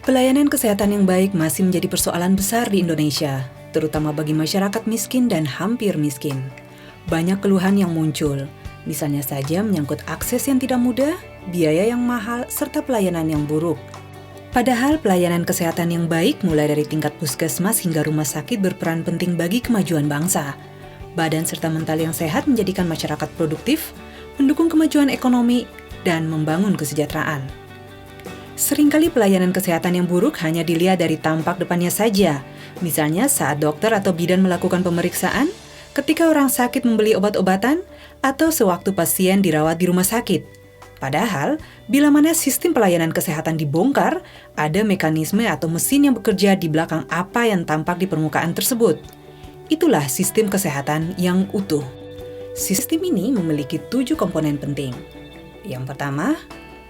Pelayanan kesehatan yang baik masih menjadi persoalan besar di Indonesia, terutama bagi masyarakat miskin dan hampir miskin. Banyak keluhan yang muncul, misalnya saja menyangkut akses yang tidak mudah, biaya yang mahal, serta pelayanan yang buruk. Padahal pelayanan kesehatan yang baik mulai dari tingkat puskesmas hingga rumah sakit berperan penting bagi kemajuan bangsa. Badan serta mental yang sehat menjadikan masyarakat produktif, mendukung kemajuan ekonomi, dan membangun kesejahteraan. Seringkali pelayanan kesehatan yang buruk hanya dilihat dari tampak depannya saja. Misalnya saat dokter atau bidan melakukan pemeriksaan, ketika orang sakit membeli obat-obatan, atau sewaktu pasien dirawat di rumah sakit. Padahal, bila mana sistem pelayanan kesehatan dibongkar, ada mekanisme atau mesin yang bekerja di belakang apa yang tampak di permukaan tersebut. Itulah sistem kesehatan yang utuh. Sistem ini memiliki 7 komponen penting. Yang pertama,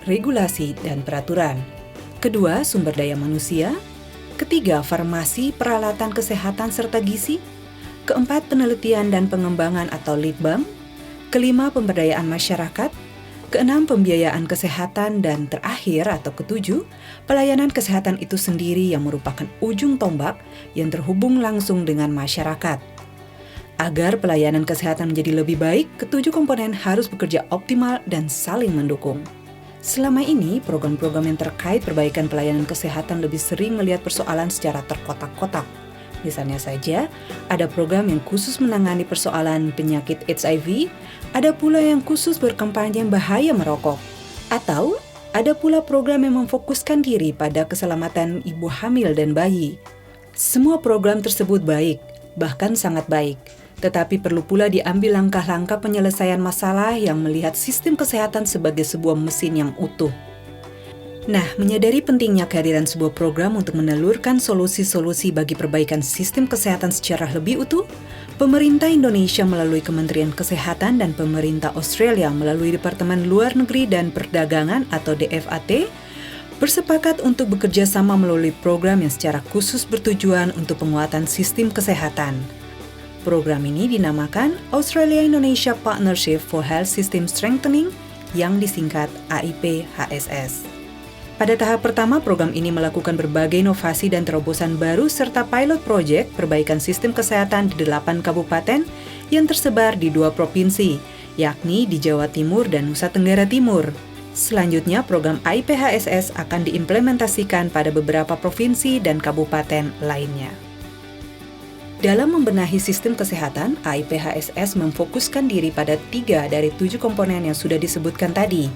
regulasi dan peraturan. Kedua, sumber daya manusia. Ketiga, farmasi, peralatan kesehatan serta gizi. Keempat, penelitian dan pengembangan atau litbang. Kelima, pemberdayaan masyarakat. Keenam, pembiayaan kesehatan. Dan terakhir atau ketujuh, pelayanan kesehatan itu sendiri yang merupakan ujung tombak yang terhubung langsung dengan masyarakat. Agar pelayanan kesehatan menjadi lebih baik, ketujuh komponen harus bekerja optimal dan saling mendukung. Selama ini, program-program yang terkait perbaikan pelayanan kesehatan lebih sering melihat persoalan secara terkotak-kotak. Misalnya saja, ada program yang khusus menangani persoalan penyakit HIV, ada pula yang khusus berkampanye bahaya merokok. Atau, ada pula program yang memfokuskan diri pada keselamatan ibu hamil dan bayi. Semua program tersebut baik, bahkan sangat baik. Tetapi perlu pula diambil langkah-langkah penyelesaian masalah yang melihat sistem kesehatan sebagai sebuah mesin yang utuh. Nah, menyadari pentingnya kehadiran sebuah program untuk menelurkan solusi-solusi bagi perbaikan sistem kesehatan secara lebih utuh, pemerintah Indonesia melalui Kementerian Kesehatan dan pemerintah Australia melalui Departemen Luar Negeri dan Perdagangan atau DFAT, bersepakat untuk bekerja sama melalui program yang secara khusus bertujuan untuk penguatan sistem kesehatan. Program ini dinamakan Australia-Indonesia Partnership for Health System Strengthening yang disingkat AIPHSS. Pada tahap pertama, program ini melakukan berbagai inovasi dan terobosan baru serta pilot project perbaikan sistem kesehatan di 8 kabupaten yang tersebar di 2 provinsi, yakni di Jawa Timur dan Nusa Tenggara Timur. Selanjutnya, program AIPHSS akan diimplementasikan pada beberapa provinsi dan kabupaten lainnya. Dalam membenahi sistem kesehatan, AIPHSS memfokuskan diri pada 3 dari 7 komponen yang sudah disebutkan tadi,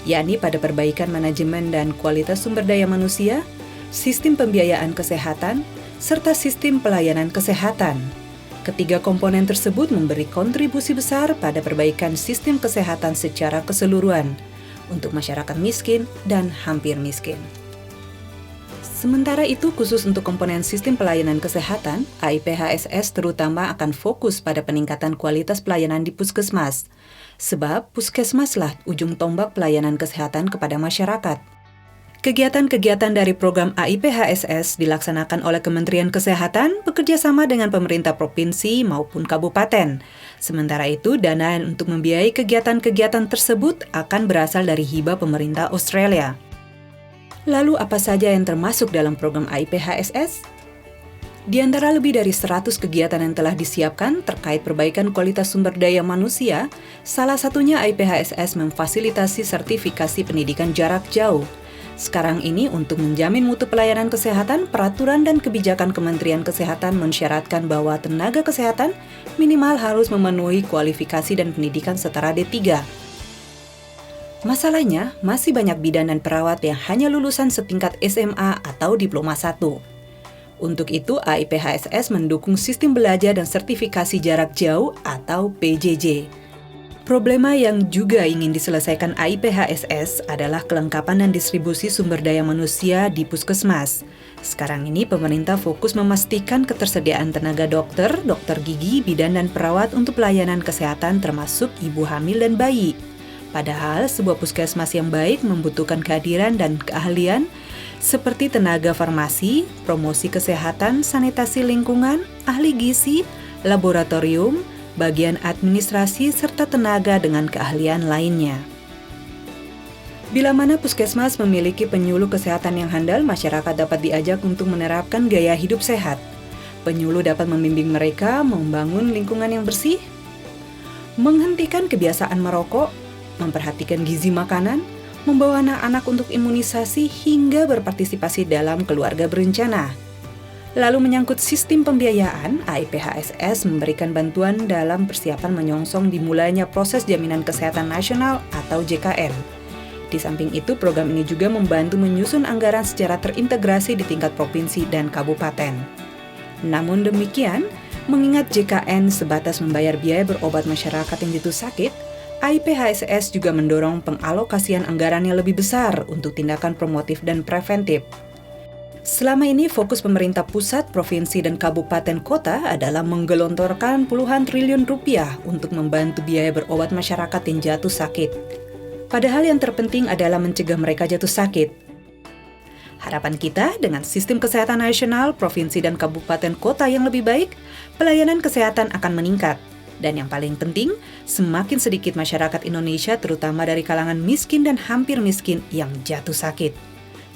yakni pada perbaikan manajemen dan kualitas sumber daya manusia, sistem pembiayaan kesehatan, serta sistem pelayanan kesehatan. Ketiga komponen tersebut memberi kontribusi besar pada perbaikan sistem kesehatan secara keseluruhan untuk masyarakat miskin dan hampir miskin. Sementara itu, khusus untuk komponen sistem pelayanan kesehatan, AIPHSS terutama akan fokus pada peningkatan kualitas pelayanan di puskesmas, sebab puskesmaslah ujung tombak pelayanan kesehatan kepada masyarakat. Kegiatan-kegiatan dari program AIPHSS dilaksanakan oleh Kementerian Kesehatan bekerja sama dengan pemerintah provinsi maupun kabupaten. Sementara itu, dana untuk membiayai kegiatan-kegiatan tersebut akan berasal dari hibah pemerintah Australia. Lalu apa saja yang termasuk dalam program AIPHSS? Di antara lebih dari 100 kegiatan yang telah disiapkan terkait perbaikan kualitas sumber daya manusia, salah satunya AIPHSS memfasilitasi sertifikasi pendidikan jarak jauh. Sekarang ini untuk menjamin mutu pelayanan kesehatan, peraturan dan kebijakan Kementerian Kesehatan mensyaratkan bahwa tenaga kesehatan minimal harus memenuhi kualifikasi dan pendidikan setara D3. Masalahnya, masih banyak bidan dan perawat yang hanya lulusan setingkat SMA atau Diploma 1. Untuk itu, AIPHSS mendukung sistem belajar dan sertifikasi jarak jauh atau PJJ. Problema yang juga ingin diselesaikan AIPHSS adalah kelengkapan dan distribusi sumber daya manusia di puskesmas. Sekarang ini pemerintah fokus memastikan ketersediaan tenaga dokter, dokter gigi, bidan dan perawat untuk pelayanan kesehatan termasuk ibu hamil dan bayi. Padahal, sebuah puskesmas yang baik membutuhkan kehadiran dan keahlian seperti tenaga farmasi, promosi kesehatan, sanitasi lingkungan, ahli gizi, laboratorium, bagian administrasi, serta tenaga dengan keahlian lainnya. Bila mana puskesmas memiliki penyuluh kesehatan yang handal, masyarakat dapat diajak untuk menerapkan gaya hidup sehat. Penyuluh dapat membimbing mereka membangun lingkungan yang bersih, menghentikan kebiasaan merokok, memperhatikan gizi makanan, membawa anak-anak untuk imunisasi hingga berpartisipasi dalam keluarga berencana. Lalu menyangkut sistem pembiayaan, AIPHSS memberikan bantuan dalam persiapan menyongsong dimulainya proses Jaminan Kesehatan Nasional atau JKN. Di samping itu, program ini juga membantu menyusun anggaran secara terintegrasi di tingkat provinsi dan kabupaten. Namun demikian, mengingat JKN sebatas membayar biaya berobat masyarakat yang jatuh sakit, AIPHSS juga mendorong pengalokasian anggaran yang lebih besar untuk tindakan promotif dan preventif. Selama ini, fokus pemerintah pusat, provinsi, dan kabupaten kota adalah menggelontorkan puluhan triliun rupiah untuk membantu biaya berobat masyarakat yang jatuh sakit. Padahal yang terpenting adalah mencegah mereka jatuh sakit. Harapan kita dengan sistem kesehatan nasional, provinsi, dan kabupaten kota yang lebih baik, pelayanan kesehatan akan meningkat. Dan yang paling penting, semakin sedikit masyarakat Indonesia, terutama dari kalangan miskin dan hampir miskin yang jatuh sakit.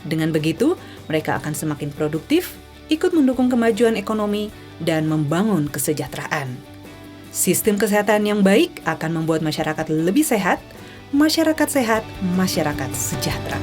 Dengan begitu, mereka akan semakin produktif, ikut mendukung kemajuan ekonomi, dan membangun kesejahteraan. Sistem kesehatan yang baik akan membuat masyarakat lebih sehat, masyarakat sehat, masyarakat sejahtera.